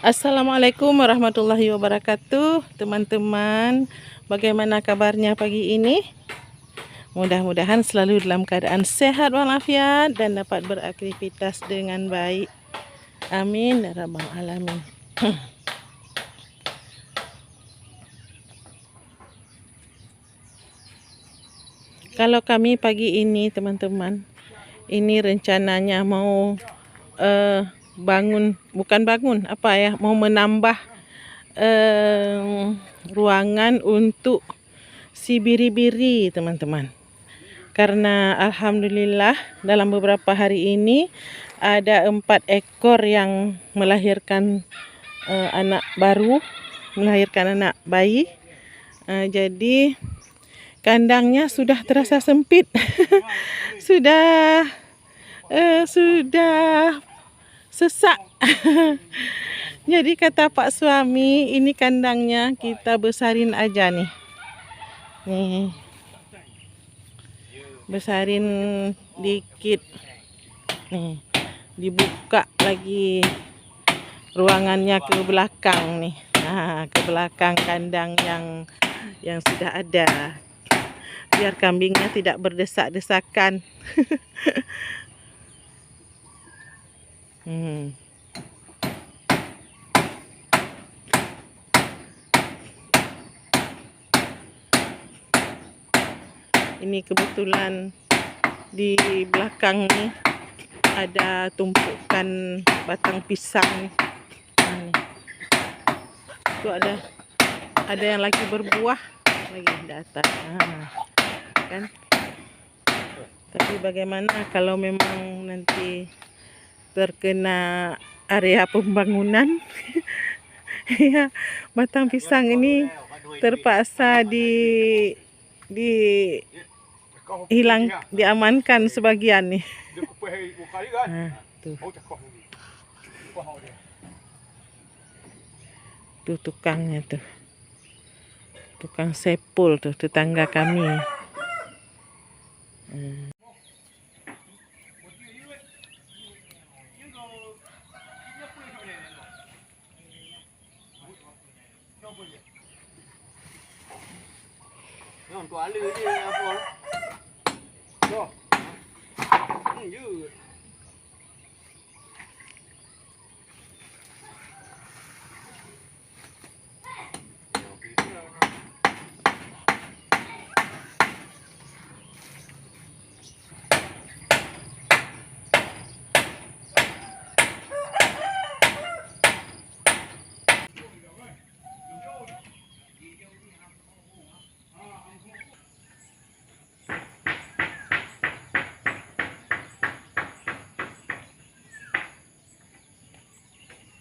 Assalamualaikum warahmatullahi wabarakatuh, teman-teman. Bagaimana kabarnya pagi ini? Mudah-mudahan selalu dalam keadaan sehat walafiat dan dapat beraktivitas dengan baik. Amin ya rabbal alamin. Kalau kami pagi ini, teman-teman, ini rencananya mau mau menambah ruangan untuk si biri-biri, teman-teman. Karena alhamdulillah dalam beberapa hari ini ada 4 ekor yang melahirkan anak baru, melahirkan anak bayi. Jadi kandangnya sudah terasa sempit. sudah sesak. Jadi kata Pak suami, ini kandangnya kita besarin aja nih. Nih. Besarin dikit. Nih. Dibuka lagi ruangannya ke belakang nih. Nah, ke belakang kandang yang sudah ada. Biar kambingnya tidak berdesak-desakan. Ini kebetulan di belakang nih ada tumpukan batang pisang. Nah, nih. Itu ada yang lagi berbuah lagi di atas. Nah, kan? Tapi bagaimana kalau memang nanti terkena area pembangunan? Ya, batang pisang ini terpaksa diamankan sebagian nih. Nah, tuh tukangnya tuh, tukang sepul tuh, tetangga kami.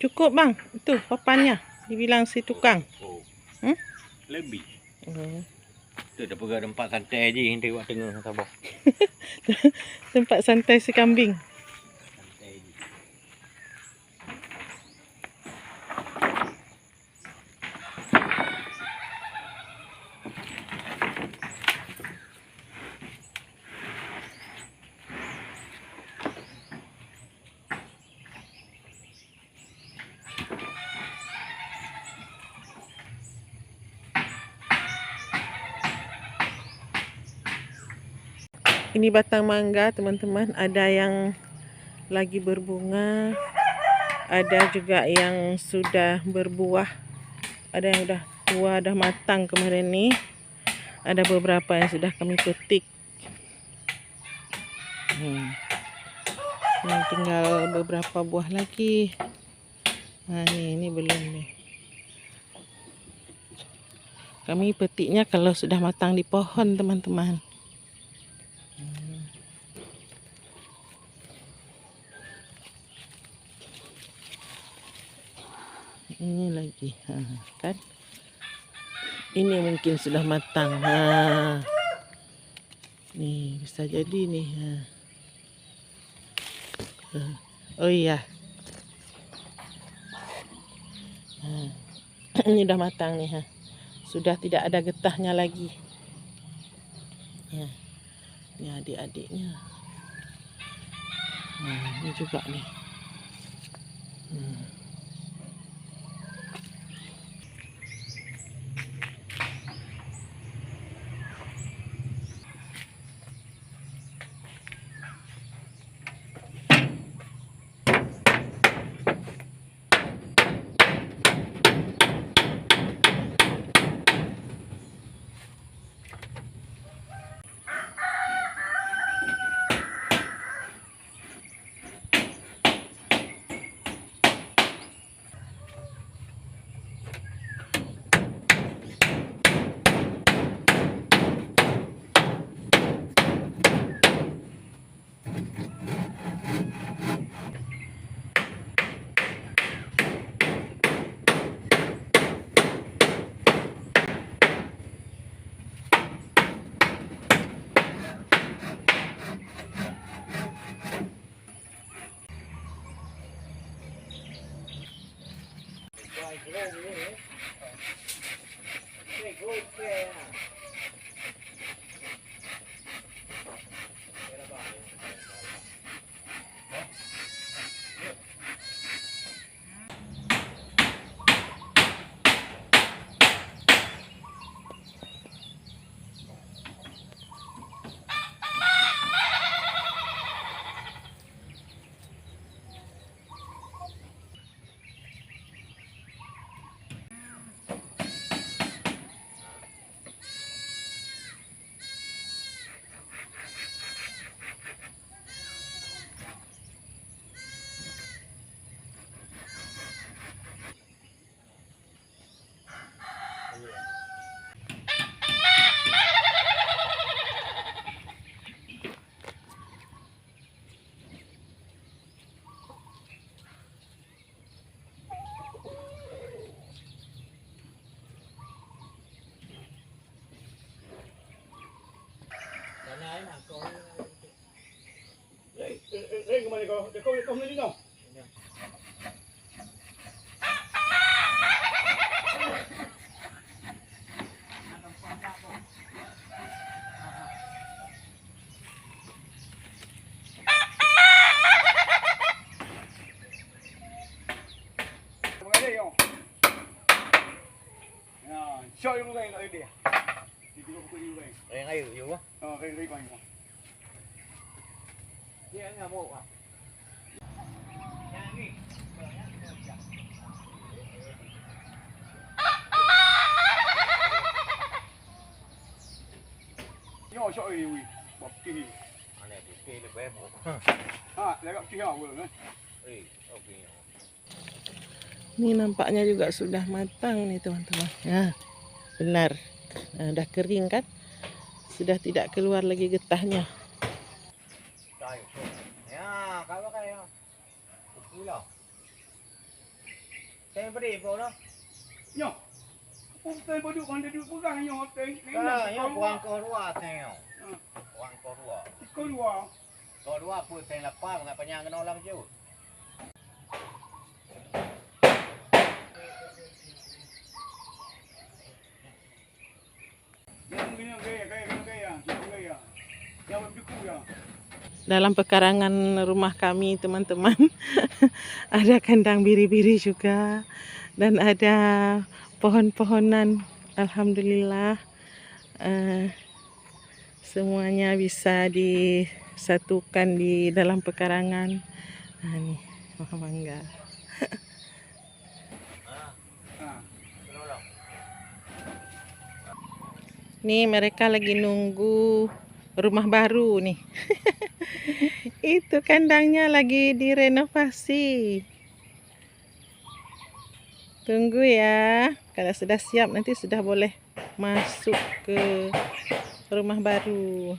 Cukup bang, itu papannya, dibilang si tukang. Lebih. Itu dah pegang tempat santai je yang tengok tengah Sabah. Tempat santai si kambing. Santai je. Ini batang mangga, teman-teman, ada yang lagi berbunga, ada juga yang sudah berbuah, ada yang udah tua, udah matang kemarin nih. Ada beberapa yang sudah kami petik. Ini tinggal beberapa buah lagi. Nah, ini belum nih. Kami petiknya kalau sudah matang di pohon, teman-teman. Ini lagi, kan? Ini mungkin sudah matang. Nih bisa jadi nih. Oh iya. Ini udah matang nih. Sudah tidak ada getahnya lagi. Ya, ini adik-adiknya. Nah, ini juga nih. kemana kau? Kau ni kau. Show yung mga yung idea. Dito ko po yung mga. Yang air je wah. Kayo ko yung. Dia enggak mau wah. Yo, show yung wi. Bọc chi. Aneh bukit lebih mau. Lagak chi ha boleh. Okey. Ini nampaknya juga sudah matang nih teman-teman. Ya, benar. Nah, udah kering kan? Sudah tidak keluar lagi getahnya. Ya, kalau kayak gula. Saya beri kau dah. Yo. Putih bodoh kan dia pegang yo teng. Ya, kuang kau dua tengok. Kuang kau dua. Kau dua. Kau dua pun saya lapar dengan penyang kena orang je. Dalam pekarangan rumah kami teman-teman ada kandang biri-biri juga dan ada pohon-pohonan. Alhamdulillah semuanya bisa disatukan di dalam pekarangan. Nah, nih pohon mangga. Nih mereka lagi nunggu rumah baru nih. Itu kandangnya lagi direnovasi. Tunggu ya. Kalau sudah siap nanti sudah boleh masuk ke rumah baru.